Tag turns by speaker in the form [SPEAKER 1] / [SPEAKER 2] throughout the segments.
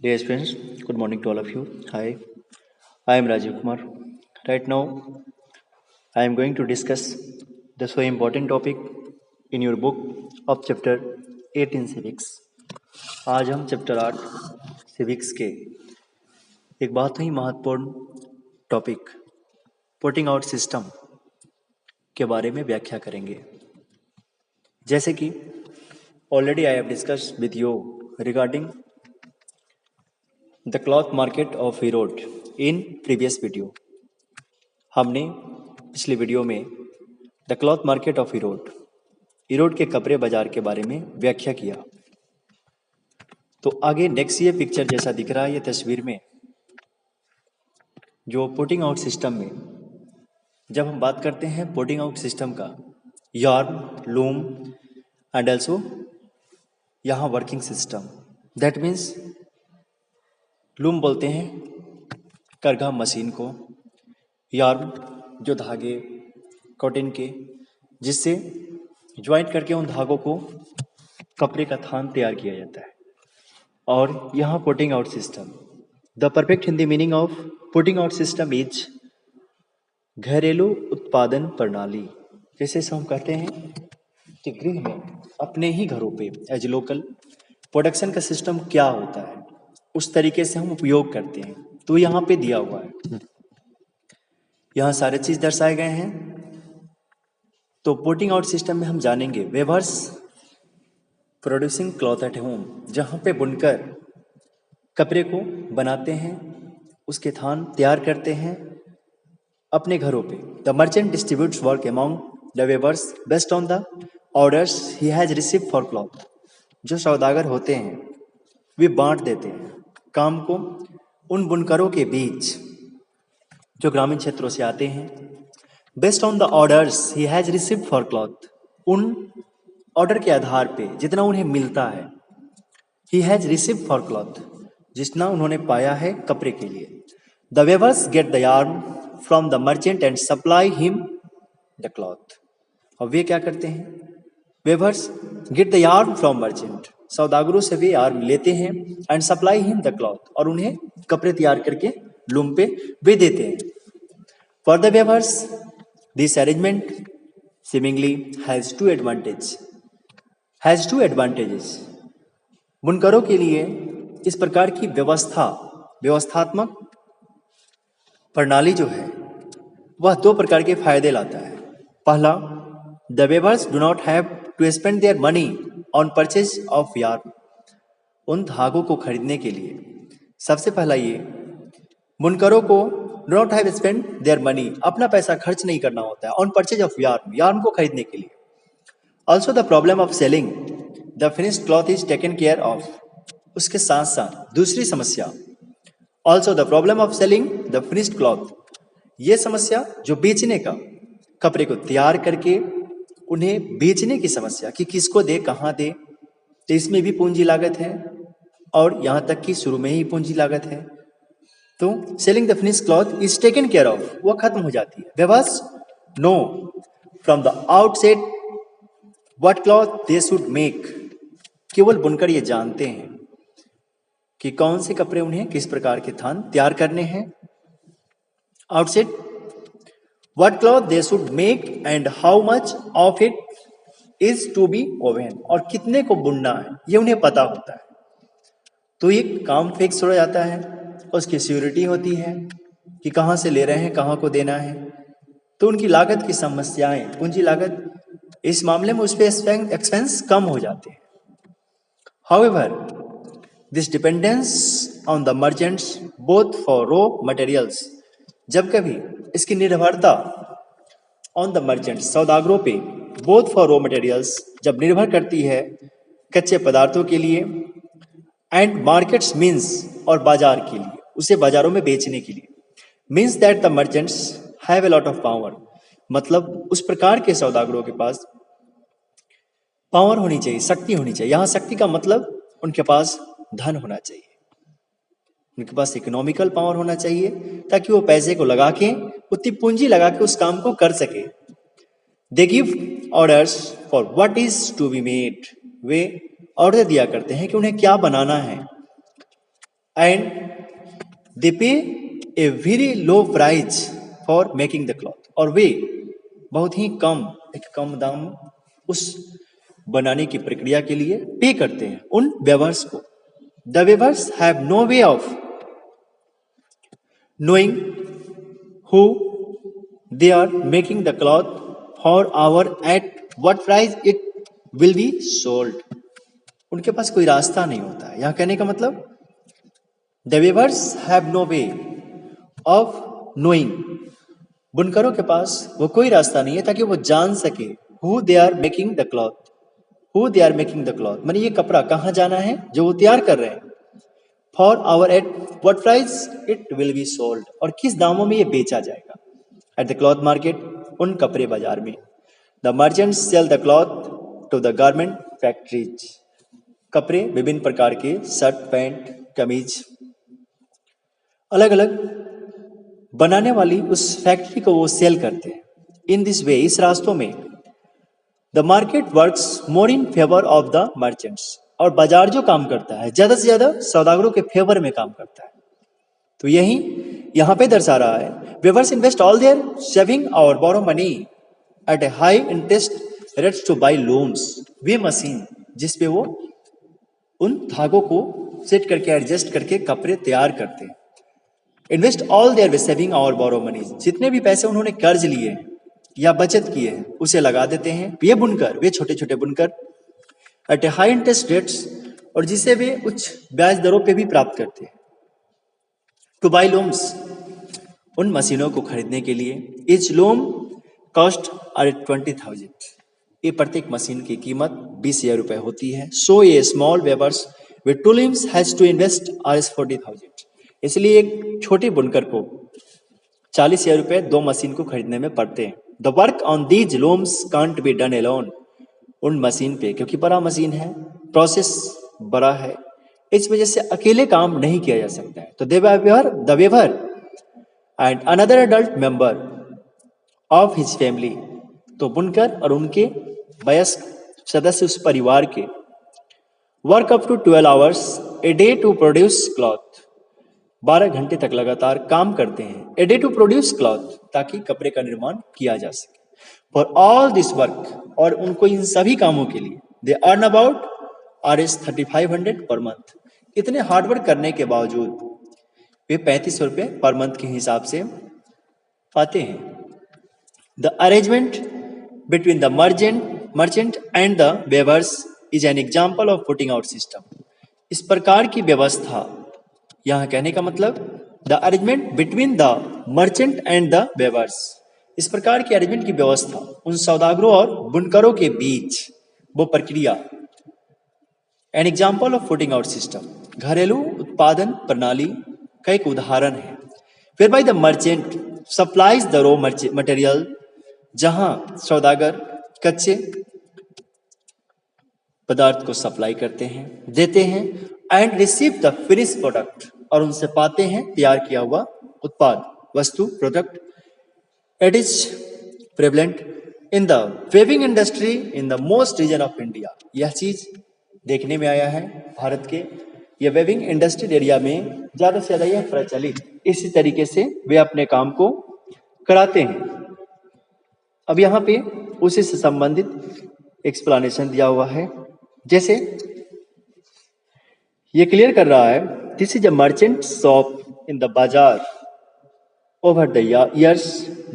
[SPEAKER 1] Dear friends, good morning to all of you. Hi, I am Rajiv Kumar. Right now, I am going to discuss the so important topic in your book of chapter 18 civics. आज हम chapter 8 civics के एक बहुत ही महत्वपूर्ण topic putting out system के बारे में व्याख्या करेंगे. जैसे कि already I have discussed with you regarding the cloth market of Erode in previous video. हमने पिछले वीडियो में the cloth market of Erode के कपड़े बाजार के बारे में व्याख्या किया. तो आगे नेक्स्ट ये पिक्चर जैसा दिख रहा है ये तस्वीर में, जो पुटिंग आउट सिस्टम में जब हम बात करते हैं पुटिंग आउट सिस्टम का, यार्न, लूम एंड ऑल्सो यहाँ working system, that means loom बोलते हैं करघा मशीन को, यार्न जो धागे कॉटन के जिससे ज्वाइंट करके उन धागों को कपड़े का थान तैयार किया जाता है, और यहाँ putting out system. The perfect Hindi meaning of putting out system is घरेलू उत्पादन प्रणाली. जैसे हम कहते हैं कि गृह में अपने ही घरों पे एज लोकल प्रोडक्शन का सिस्टम क्या होता है उस तरीके से हम उपयोग करते हैं. तो यहाँ पे दिया हुआ है, यहाँ सारे चीज दर्शाए गए हैं. तो पुटिंग आउट सिस्टम में हम जानेंगे weavers producing cloth at home, जहाँ पे बुनकर कपड़े को बनाते हैं, उसके थान तैयार करते हैं अपने घरों पे. The merchant distributes work among the weavers based on the orders he has receive for cloth. जो सौदागर होते हैं वे बांट देते हैं काम को उन बुनकरों के बीच जो ग्रामीण क्षेत्रों से आते हैं. Based on the orders he has receive for cloth, उन ऑर्डर के आधार पे जितना उन्हें मिलता है, he has receive for cloth, जितना उन्होंने पाया है कपड़े के लिए. The weavers get the yarn from the merchant and supply him the cloth. और वे क्या करते हैं, weavers get the yarn from merchant, सौदागरों से वे यार्न लेते हैं, and supply him the cloth, और उन्हें कपड़े तैयार करके लूम पे वे देते हैं. For the weavers this arrangement seemingly has two advantages. बुनकरों के लिए इस प्रकार की व्यवस्थात्मक प्रणाली जो है वह दो प्रकार के फायदे लाता है. पहला, the weavers do not have to spend their money on purchase of yarn. उन धागों को खरीदने के लिए सबसे पहला ये बुनकरों को do not have spend their money, अपना पैसा खर्च नहीं करना होता है ऑन परचेज ऑफ यार्न को खरीदने के लिए. Also the problem of selling the finished cloth is taken care of. उसके साथ साथ दूसरी समस्या, also the problem of selling the finished cloth, ये समस्या जो बेचने का, कपड़े को तैयार करके उन्हें बेचने की समस्या कि किसको दे कहाँ दे, तो इसमें भी पूंजी लागत है, और यहाँ तक कि शुरू में ही पूंजी लागत है. तो selling the finished cloth is taken care of, वो खत्म हो जाती है. Weavers know from the outset what cloth they should make. केवल बुनकर ये जानते हैं कि कौन से कपड़े उन्हें किस प्रकार के थान तैयार करने हैं. Outset what cloth they should make and how much of it is to be woven, और कितने को बुनना है ये उन्हें पता होता है. तो ये काम फिक्स हो जाता है, उसकी सिक्योरिटी होती है कि कहाँ से ले रहे हैं, कहाँ को देना है. तो उनकी लागत की समस्याएं, पूंजी लागत, इस मामले में उस पर एक्सपेंस कम हो जाते हैं. However, this dependence on the merchants both for raw materials, जब कभी इसकी निर्भरता on the merchants, सौदागरों पे, both for raw materials, जब निर्भर करती है कच्चे पदार्थों के लिए, and markets means, और बाजार के लिए, उसे बाजारों में बेचने के लिए, means that the merchants have a lot of power, मतलब उस प्रकार के सौदागरों के पास पावर होनी चाहिए, शक्ति होनी चाहिए. यहाँ शक्ति का मतलब उनके पास धन होना चाहिए, उनके पास इकोनॉमिकल पावर होना चाहिए, ताकि वो पैसे को लगा के, उतनी पूंजी लगा के उस काम को कर सके. They give orders for what is to be made, वे ऑर्डर दिया करते हैं कि उन्हें क्या बनाना है. एंड दे पे a very low price for making the cloth, और वे बहुत ही कम दाम उस बनाने की प्रक्रिया के लिए पे करते हैं उन वेवर्स को. The weavers have no way of knowing who they are making the cloth for our at what price it will be sold. उनके पास कोई रास्ता नहीं होता है. यहां कहने का मतलब the weavers have no way of knowing, बुनकरों के पास वो कोई रास्ता नहीं है ताकि वो जान सके who they are making the cloth, who they are making the cloth, माने ये कपड़ा कहाँ जाना है जो वो तैयार कर रहे हैं. For our at what price it will be sold, और किस दामों में ये बेचा जाएगा. एट द क्लॉथ मार्केट, उन कपड़े बाजार में. The merchants sell the cloth to the garment factories, कपड़े विभिन्न प्रकार के शर्ट पैंट कमीज अलग अलग बनाने वाली उस फैक्ट्री को वो सेल करते हैं. इन दिस वे, इस रास्तों में the market works more in favour of the merchants, और बाजार जो काम करता है ज्यादा से ज्यादा सौदागरों के फेवर में काम करता है. तो यही यहां पे दर्शा रहा है. Weavers invest all their saving और borrow money at a high interest rates to buy looms, वे मशीन जिसपे वो उन धागों को सेट करके एडजस्ट करके कपड़े तैयार करते हैं. इन्वेस्ट ऑल देयर सेविंग और बोरो मनी, जितने भी पैसे उन्होंने कर्ज लिए या बचत किए हैं उसे लगा देते हैं. ये बुनकर, वे छोटे छोटे बुनकर eight a high interest rates, और जिसे वे उच्च ब्याज दरों पे भी प्राप्त करते हैं. टू बाय लूम्स, उन मशीनों को खरीदने के लिए. इच लूम कॉस्ट आर 20,000, ये प्रत्येक मशीन की कीमत 20,000 रुपए होती है. So a small weavers with two looms has to invest are 40,000, इसलिए एक छोटे बुनकर को 40,000 रुपए दो मशीन को खरीदने में पड़ते हैं. The work on these looms can't be done alone, उन मशीन पे, क्योंकि बड़ा मशीन है, प्रोसेस बड़ा है, इस वजह से अकेले काम नहीं किया जा सकता है. तो the weaver and another adult member of his family, तो बुनकर और उनके वयस्क सदस्य उस परिवार के work up to 12 hours a day to produce cloth, 12 घंटे तक लगातार काम करते हैं. A day to produce cloth, ताकि कपड़े का निर्माण किया जा सके. फॉर ऑल दिस वर्क, और उनको इन सभी कामों के लिए they earn about Rs 3500 per month. इतने हार्डवर्क करने के बावजूद वे 3500 रुपए पर मंथ के हिसाब से पाते हैं. The arrangement between the merchant and the weavers is an example of putting out system. इस प्रकार की व्यवस्था, यहां कहने का मतलब the arrangement between the merchant and the weavers, इस प्रकार की अरेंजमेंट की व्यवस्था उन सौदागरों और बुनकरों के बीच, वो प्रक्रिया an example of putting out system, घरेलू उत्पादन प्रणाली का एक उदाहरण है. फिर by the merchant supplies the raw material, जहां सौदागर कच्चे पदार्थ को सप्लाई करते हैं, देते हैं, and receive the finish product, और उनसे पाते हैं तैयार किया हुआ उत्पाद, वस्तु, product. It is prevalent in the weaving industry in the most region of India. यह चीज देखने में आया है भारत के ये वेविंग इंडस्ट्रियल एरिया में ज्यादा से ज्यादा यह प्रचलित. इसी तरीके से वे अपने काम को कराते हैं. अब यहाँ पे उसी से संबंधित एक्सप्लेनेशन दिया हुआ है. जैसे ये क्लियर कर रहा है, this is a merchant shop in the बाजार. Over the years,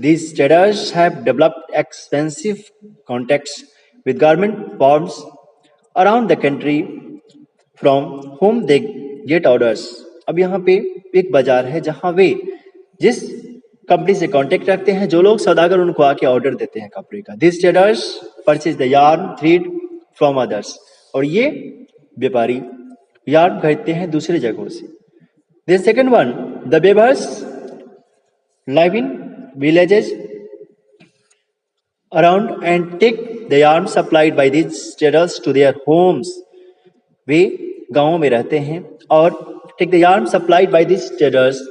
[SPEAKER 1] these traders have developed extensive contacts with garment firms around the country from whom they get orders. अब यहाँ पे एक बाजार है जहाँ वे जिस कंपनी से कांटेक्ट रखते हैं, जो लोग सौदागर उनको आके ऑर्डर देते हैं कपड़े का. These traders purchase the yarn thread from others, और ये व्यापारी यार्न खरीदते हैं दूसरे जगहों से. Then second one, the weavers live in villages around and take the yarn supplied by these traders to their homes. वे गांवों में रहते हैं और take the yarn supplied by these traders,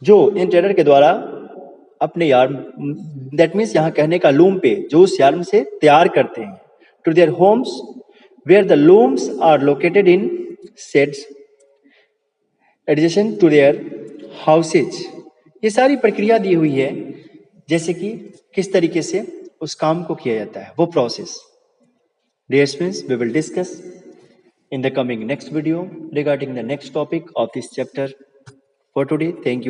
[SPEAKER 1] जो इन ट्रेडर के द्वारा अपने यार्न, दैट मीन्स यहाँ कहने का लूम पे, जो उस यार्न से तैयार करते हैं, to their homes where the looms are located in sheds. Adjustment to their houses. ये सारी प्रक्रिया दी हुई है, जैसे कि किस तरीके से उस काम को किया जाता है, वो process. Dear students, we will discuss in the coming next video regarding the next topic of this chapter. For today, thank you.